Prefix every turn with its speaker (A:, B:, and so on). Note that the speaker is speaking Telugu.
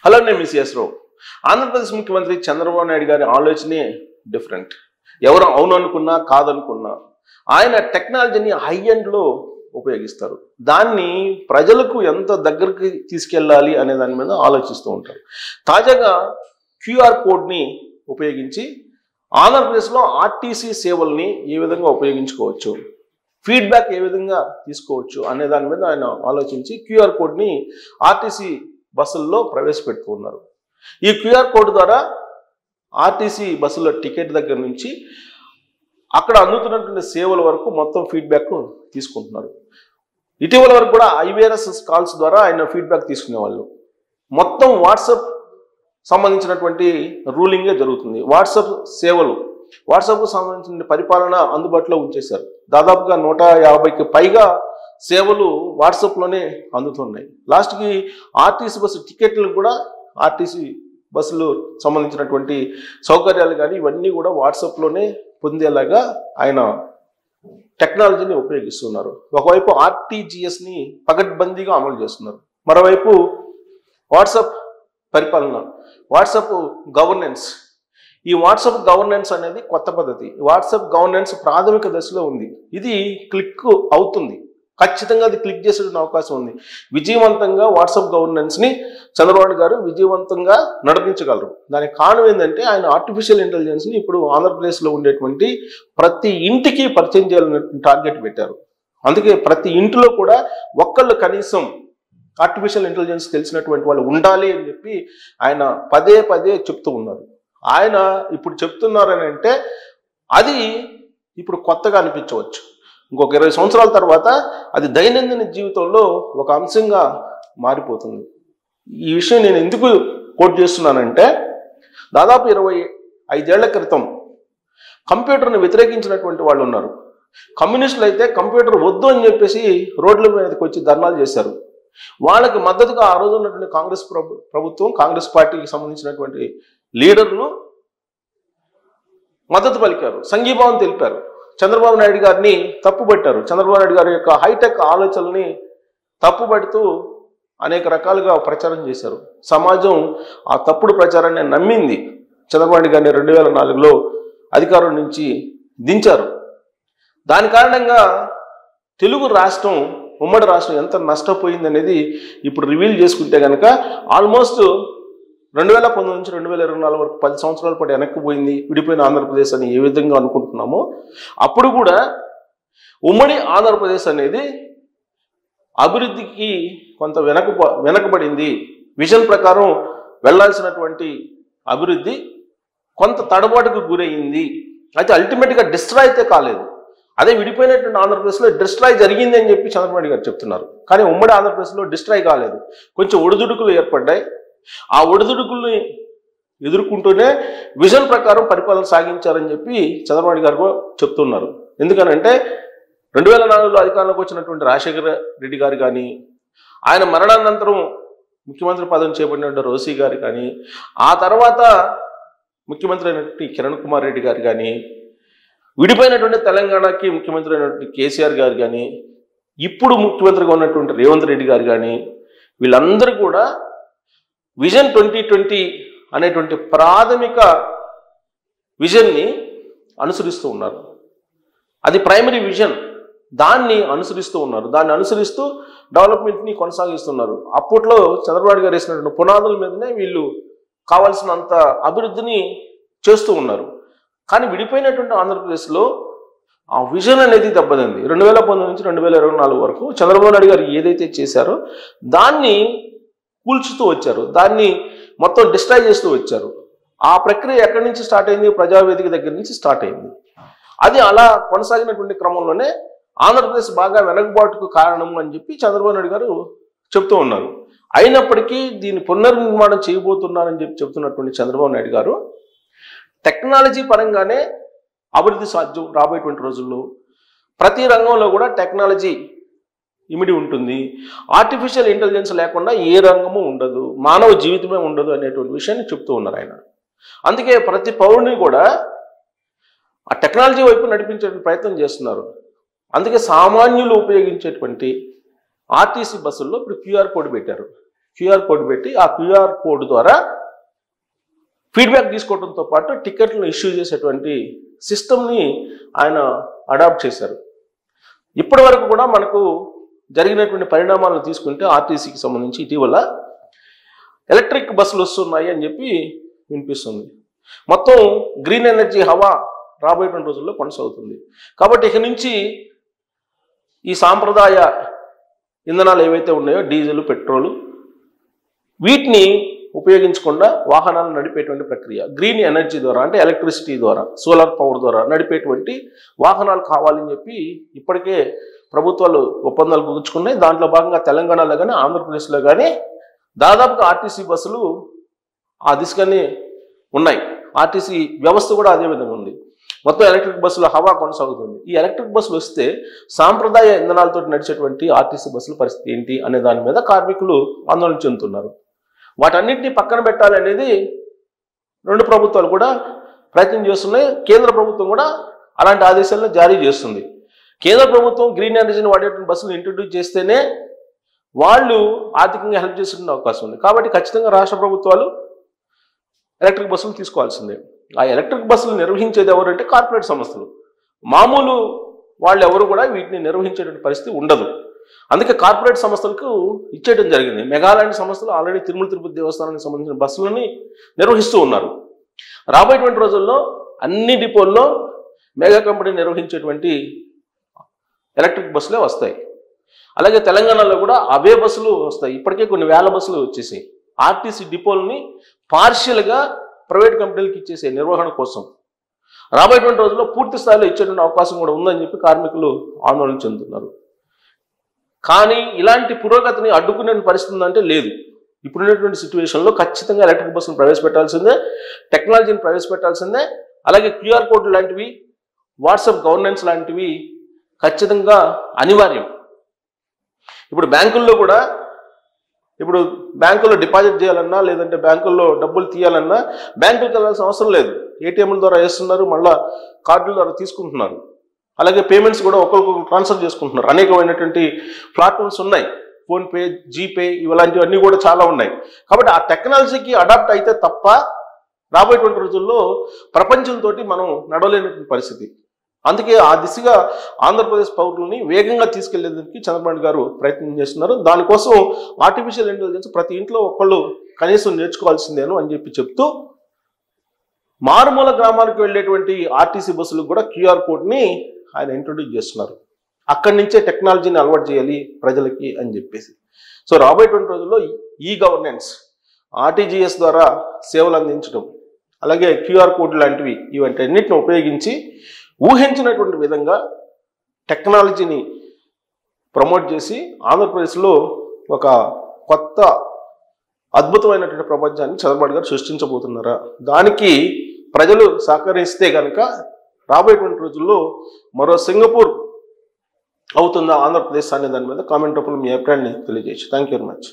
A: హలో నేను మిస్ రావు. ఆంధ్రప్రదేశ్ ముఖ్యమంత్రి చంద్రబాబు నాయుడు గారి ఆలోచనే డిఫరెంట్. ఎవరు అవును అనుకున్నా కాదనుకున్నా ఆయన టెక్నాలజీని హై ఎండ్లో ఉపయోగిస్తారు. దాన్ని ప్రజలకు ఎంత దగ్గరికి తీసుకెళ్ళాలి అనే దాని మీద ఆలోచిస్తూ ఉంటారు. తాజాగా క్యూఆర్ కోడ్ని ఉపయోగించి ఆంధ్రప్రదేశ్లో ఆర్టీసీ సేవల్ని ఏ విధంగా ఉపయోగించుకోవచ్చు, ఫీడ్బ్యాక్ ఏ విధంగా తీసుకోవచ్చు అనే దాని మీద ఆయన ఆలోచించి క్యూఆర్ కోడ్ని ఆర్టీసీ బస్సుల్లో ప్రవేశపెట్టుకున్నారు. ఈ క్యూఆర్ కోడ్ ద్వారా ఆర్టీసీ బస్సుల టికెట్ దగ్గర నుంచి అక్కడ అందుతున్నటువంటి సేవల వరకు మొత్తం ఫీడ్బ్యాక్ తీసుకుంటున్నారు. ఇటీవల వరకు కూడా ఐవీఆర్ఎస్ కాల్స్ ద్వారా ఆయన ఫీడ్బ్యాక్ తీసుకునేవాళ్ళు. మొత్తం వాట్సాప్ సంబంధించినటువంటి రూలింగే జరుగుతుంది. వాట్సాప్ సేవలు, వాట్సాప్కు సంబంధించిన పరిపాలన అందుబాటులో ఉంచేశారు. దాదాపుగా 150కి పైగా సేవలు వాట్సాప్లోనే అందుతున్నాయి. లాస్ట్కి ఆర్టీసీ బస్సు టికెట్లు కూడా ఆర్టీసీ బస్సులు సంబంధించినటువంటి సౌకర్యాలు కానీ ఇవన్నీ కూడా వాట్సాప్లోనే పొందేలాగా ఆయన టెక్నాలజీని ఉపయోగిస్తున్నారు. ఒకవైపు ఆర్టీజీఎస్ని పకడ్బందీగా అమలు చేస్తున్నారు, మరోవైపు వాట్సాప్ పరిపాలన, వాట్సాప్ గవర్నెన్స్. ఈ వాట్సాప్ గవర్నెన్స్ అనేది కొత్త పద్ధతి. వాట్సాప్ గవర్నెన్స్ ప్రాథమిక దశలో ఉంది. ఇది క్లిక్ అవుతుంది, ఖచ్చితంగా అది క్లిక్ చేసే అవకాశం ఉంది. విజయవంతంగా వాట్సాప్ గవర్నెన్స్ని చంద్రబాబు గారు విజయవంతంగా నడిపించగలరు. దానికి కారణం ఏంటంటే ఆయన ఆర్టిఫిషియల్ ఇంటెలిజెన్స్ని ఇప్పుడు ఆంధ్రప్రదేశ్లో ఉండేటువంటి ప్రతి ఇంటికి పరిచయం చేయాలని టార్గెట్ పెట్టారు. అందుకే ప్రతి ఇంటిలో కూడా ఒక్కళ్ళు కనీసం ఆర్టిఫిషియల్ ఇంటెలిజెన్స్ తెలిసినటువంటి వాళ్ళు ఉండాలి అని చెప్పి ఆయన పదే పదే చెప్తూ ఉన్నారు. ఆయన ఇప్పుడు చెప్తున్నారని అంటే అది ఇప్పుడు కొత్తగా అనిపించవచ్చు. ఇంకొక 20 సంవత్సరాల తర్వాత అది దైనందిన జీవితంలో ఒక అంశంగా మారిపోతుంది. ఈ విషయం నేను ఎందుకు కోట్ చేస్తున్నానంటే దాదాపు 25 ఏళ్ల క్రితం కంప్యూటర్ని వ్యతిరేకించినటువంటి వాళ్ళు ఉన్నారు. కమ్యూనిస్టులు అయితే కంప్యూటర్ వద్దు అని చెప్పేసి రోడ్ల మీదకి వచ్చి ధర్నాలు చేశారు. వాళ్ళకి మద్దతుగా ఆ రోజు ఉన్నటువంటి కాంగ్రెస్ ప్రభుత్వం, కాంగ్రెస్ పార్టీకి సంబంధించినటువంటి లీడర్లు మద్దతు పలికారు, సంఘీభావం తెలిపారు. చంద్రబాబు నాయుడు గారిని తప్పుపట్టారు. చంద్రబాబు నాయుడు గారి యొక్క హైటెక్ ఆలోచనల్ని తప్పుపడుతూ అనేక రకాలుగా ప్రచారం చేశారు. సమాజం ఆ తప్పుడు ప్రచారాన్ని నమ్మింది. చంద్రబాబు నాయుడు గారిని 2004లో అధికారం నుంచి దించారు. దాని కారణంగా తెలుగు రాష్ట్రం, ఉమ్మడి రాష్ట్రం ఎంత నష్టపోయింది అనేది ఇప్పుడు రివీల్ చేసుకుంటే కనుక ఆల్మోస్ట్ 2019 నుంచి 2024 వరకు 10 సంవత్సరాల పాటు వెనక్కిపోయింది విడిపోయిన ఆంధ్రప్రదేశ్ అని ఏ విధంగా అనుకుంటున్నామో అప్పుడు కూడా ఉమ్మడి ఆంధ్రప్రదేశ్ అనేది అభివృద్ధికి కొంత వెనకబడింది. విజన్ ప్రకారం వెళ్లాల్సినటువంటి అభివృద్ధి కొంత తడబాటుకు గురయింది. అయితే అల్టిమేట్గా డిస్ట్రాయ్ అయితే కాలేదు. అదే విడిపోయినటువంటి ఆంధ్రప్రదేశ్లో డిస్ట్రాయ్ జరిగింది అని చెప్పి చంద్రబాబు గారు చెప్తున్నారు. కానీ ఉమ్మడి ఆంధ్రప్రదేశ్లో డిస్ట్రాయ్ కాలేదు. కొంచెం ఒడిదుడుకులు ఏర్పడ్డాయి. ఆ ఒడిదుడుకుల్ని ఎదుర్కొంటూనే విజన్ ప్రకారం పరిపాలన సాగించారని చెప్పి చంద్రబాబు గారు చెప్తున్నారు. ఎందుకనంటే 2004లో అధికారంలోకి వచ్చినటువంటి రాజశేఖర రెడ్డి గారు కానీ, ఆయన మరణానంతరం ముఖ్యమంత్రి పదవిని చేపట్టినటువంటి రోసీ గారు కానీ, ఆ తర్వాత ముఖ్యమంత్రి అయినటువంటి కిరణ్ కుమార్ రెడ్డి గారు కానీ, విడిపోయినటువంటి తెలంగాణకి ముఖ్యమంత్రి అయినటువంటి కేసీఆర్ గారు కానీ, ఇప్పుడు ముఖ్యమంత్రిగా ఉన్నటువంటి రేవంత్ రెడ్డి గారు కానీ, వీళ్ళందరూ కూడా విజన్ 2020 అనేటువంటి ప్రాథమిక విజన్ని అనుసరిస్తూ ఉన్నారు. అది ప్రైమరీ విజన్, దాన్ని అనుసరిస్తూ ఉన్నారు. దాన్ని అనుసరిస్తూ డెవలప్మెంట్ని కొనసాగిస్తున్నారు. అప్పట్లో చంద్రబాబు గారు వేసినటువంటి పునాదుల మీదనే వీళ్ళు కావాల్సినంత అభివృద్ధిని చేస్తూ ఉన్నారు. కానీ విడిపోయినటువంటి ఆంధ్రప్రదేశ్లో ఆ విజన్ అనేది దెబ్బతింది. 2019 నుంచి 2024 వరకు చంద్రబాబు నాయుడు గారు ఏదైతే చేశారో దాన్ని కూల్చుతూ వచ్చారు, దాన్ని మొత్తం డిస్ట్రాయ్ చేస్తూ వచ్చారు. ఆ ప్రక్రియ ఎక్కడి నుంచి స్టార్ట్ అయింది? ప్రజావేదిక దగ్గర నుంచి స్టార్ట్ అయింది. అది అలా కొనసాగినటువంటి క్రమంలోనే ఆంధ్రప్రదేశ్ బాగా వెనకబాటుకు కారణం అని చెప్పి చంద్రబాబు నాయుడు గారు చెప్తూ ఉన్నారు. అయినప్పటికీ దీన్ని పునర్నిర్మాణం చేయబోతున్నారని చెప్పి చెప్తున్నటువంటి చంద్రబాబు నాయుడు గారు టెక్నాలజీ పరంగానే అభివృద్ధి సాధ్యం. రాబోయేటువంటి రోజుల్లో ప్రతి రంగంలో కూడా టెక్నాలజీ ఇమిడి ఉంటుంది. ఆర్టిఫిషియల్ ఇంటెలిజెన్స్ లేకుండా ఏ రంగము ఉండదు, మానవ జీవితమే ఉండదు అనేటువంటి విషయాన్ని చెప్తూ ఉన్నారు ఆయన. అందుకే ప్రతి పౌరుని కూడా ఆ టెక్నాలజీ వైపు నడిపించే ప్రయత్నం చేస్తున్నారు. అందుకే సామాన్యులు ఉపయోగించేటువంటి ఆర్టీసీ బస్సుల్లో ఇప్పుడు క్యూఆర్ కోడ్ పెట్టారు. క్యూఆర్ కోడ్ పెట్టి ఆ క్యూఆర్ కోడ్ ద్వారా ఫీడ్బ్యాక్ తీసుకోవడంతో పాటు టికెట్లను ఇష్యూ చేసేటువంటి సిస్టమ్ని ఆయన అడాప్ట్ చేశారు. ఇప్పటి వరకు కూడా మనకు జరిగినటువంటి పరిణామాలను తీసుకుంటే ఆర్టీసీకి సంబంధించి ఇటీవల ఎలక్ట్రిక్ బస్సులు వస్తున్నాయి అని చెప్పి వినిపిస్తుంది. మొత్తం గ్రీన్ ఎనర్జీ హవా రాబోయేటువంటి రోజుల్లో కొనసాగుతుంది. కాబట్టి ఇక నుంచి ఈ సాంప్రదాయ ఇంధనాలు ఏవైతే ఉన్నాయో డీజిల్, పెట్రోలు, వీటిని ఉపయోగించకుండా వాహనాలు నడిపేటువంటి ప్రక్రియ గ్రీన్ ఎనర్జీ ద్వారా, అంటే ఎలక్ట్రిసిటీ ద్వారా, సోలార్ పవర్ ద్వారా నడిపేటువంటి వాహనాలు కావాలని చెప్పి ఇప్పటికే ప్రభుత్వాలు ఒప్పందాలు కుదుర్చుకున్నాయి. దాంట్లో భాగంగా తెలంగాణలో కానీ ఆంధ్రప్రదేశ్లో కానీ దాదాపుగా ఆర్టీసీ బస్సులు ఆ దిశగానే ఉన్నాయి. ఆర్టీసీ వ్యవస్థ కూడా అదే విధంగా ఉంది. మొత్తం ఎలక్ట్రిక్ బస్సుల హవా కొనసాగుతుంది. ఈ ఎలక్ట్రిక్ బస్సులు వస్తే సాంప్రదాయ ఇంధనాలతో నడిచేటువంటి ఆర్టీసీ బస్సుల పరిస్థితి ఏంటి అనే దాని మీద కార్మికులు ఆందోళన చెందుతున్నారు. వాటన్నింటినీ పక్కన పెట్టాలనేది రెండు ప్రభుత్వాలు కూడా ప్రయత్నం చేస్తున్నాయి. కేంద్ర ప్రభుత్వం కూడా అలాంటి ఆదేశాలను జారీ చేస్తుంది. కేంద్ర ప్రభుత్వం గ్రీన్ ఎనర్జీని వాడేటువంటి బస్సులు ఇంట్రడ్యూస్ చేస్తేనే వాళ్ళు ఆర్థికంగా హెల్ప్ చేసే అవకాశం ఉంది. కాబట్టి ఖచ్చితంగా రాష్ట్ర ప్రభుత్వాలు ఎలక్ట్రిక్ బస్సులు తీసుకోవాల్సిందే. ఆ ఎలక్ట్రిక్ బస్సులు నిర్వహించేది ఎవరంటే కార్పొరేట్ సంస్థలు. మామూలు వాళ్ళు ఎవరు కూడా వీటిని నిర్వహించేటువంటి పరిస్థితి ఉండదు. అందుకే కార్పొరేట్ సంస్థలకు ఇచ్చేయడం జరిగింది. మెగాలాంటి సంస్థలు ఆల్రెడీ తిరుమల తిరుపతి దేవస్థానానికి సంబంధించిన బస్సులని నిర్వహిస్తూ ఉన్నారు. రాబోయేటువంటి రోజుల్లో అన్ని డిపోల్లో మెగా కంపెనీ నిర్వహించేటువంటి ఎలక్ట్రిక్ బస్సులే వస్తాయి. అలాగే తెలంగాణలో కూడా అవే బస్సులు వస్తాయి. ఇప్పటికే కొన్ని వేల బస్సులు వచ్చేసాయి. ఆర్టీసీ డిపోలని పార్షియల్గా ప్రైవేట్ కంపెనీలకు ఇచ్చేసే నిర్వహణ కోసం రాబోయేటువంటి రోజుల్లో పూర్తి స్థాయిలో ఇచ్చేటువంటి అవకాశం కూడా ఉందని చెప్పి కార్మికులు ఆందోళన చెందుతున్నారు. కానీ ఇలాంటి పురోగతిని అడ్డుకునే పరిస్థితి ఉందంటే లేదు. ఇప్పుడున్నటువంటి సిచ్యువేషన్లో ఖచ్చితంగా ఎలక్ట్రిక్ బస్సులు ప్రవేశపెట్టాల్సిందే, టెక్నాలజీని ప్రవేశపెట్టాల్సిందే. అలాగే క్యూఆర్ కోడ్ లాంటివి, వాట్సాప్ గవర్నెన్స్ లాంటివి ఖచ్చితంగా అనివార్యం. ఇప్పుడు బ్యాంకుల్లో కూడా బ్యాంకుల్లో డిపాజిట్ చేయాలన్నా లేదంటే బ్యాంకుల్లో డబ్బులు తీయాలన్నా బ్యాంకులకు వెళ్ళాల్సిన అవసరం లేదు. ఏటీఎంల ద్వారా వేస్తున్నారు, మళ్ళీ కార్డుల ద్వారా తీసుకుంటున్నారు. అలాగే పేమెంట్స్ కూడా ఒకరికొకరు ట్రాన్స్ఫర్ చేసుకుంటున్నారు. అనేకమైనటువంటి ప్లాట్ఫామ్స్ ఉన్నాయి. ఫోన్పే, జీపే ఇలాంటివన్నీ కూడా చాలా ఉన్నాయి. కాబట్టి ఆ టెక్నాలజీకి అడాప్ట్ అయితే తప్ప రాబోయేటువంటి రోజుల్లో ప్రపంచంతో మనం నడవలేనటువంటి పరిస్థితి. అందుకే ఆ దిశగా ఆంధ్రప్రదేశ్ పౌరులని వేగంగా తీసుకెళ్లేందుకు చంద్రబాబు గారు ప్రయత్నం చేస్తున్నారు. దానికోసం ఆర్టిఫిషియల్ ఇంటెలిజెన్స్ ప్రతి ఇంట్లో ఒకళ్ళు కనీసం నేర్చుకోవాల్సిందేను అని చెప్పి చెప్తూ మారుమూల గ్రామాలకు వెళ్ళేటువంటి ఆర్టీసీ బస్సులకు కూడా క్యూఆర్ కోడ్ని ఆయన ఇంట్రొడ్యూస్ చేస్తున్నారు. అక్కడి నుంచే టెక్నాలజీని అలవాటు చేయాలి ప్రజలకి అని చెప్పేసి. సో రాబోయేటువంటి రోజుల్లో ఈ గవర్నెన్స్, ఆర్టీజీఎస్ ద్వారా సేవలు అందించడం, అలాగే క్యూఆర్ కోడ్ లాంటివి ఇవన్నిటిని ఉపయోగించి ఊహించినటువంటి విధంగా టెక్నాలజీని ప్రమోట్ చేసి ఆంధ్రప్రదేశ్లో ఒక కొత్త అద్భుతమైనటువంటి ప్రపంచాన్ని చంద్రబాబు గారు సృష్టించబోతున్నారా? దానికి ప్రజలు సహకరిస్తే కనుక రాబోయేటువంటి రోజుల్లో మరో సింగపూర్ అవుతుందా ఆంధ్రప్రదేశ్ అనే దాని మీద కామెంట్ రూపంలో మీ అభిప్రాయాన్ని తెలియజేయచ్చు. Thank you very much.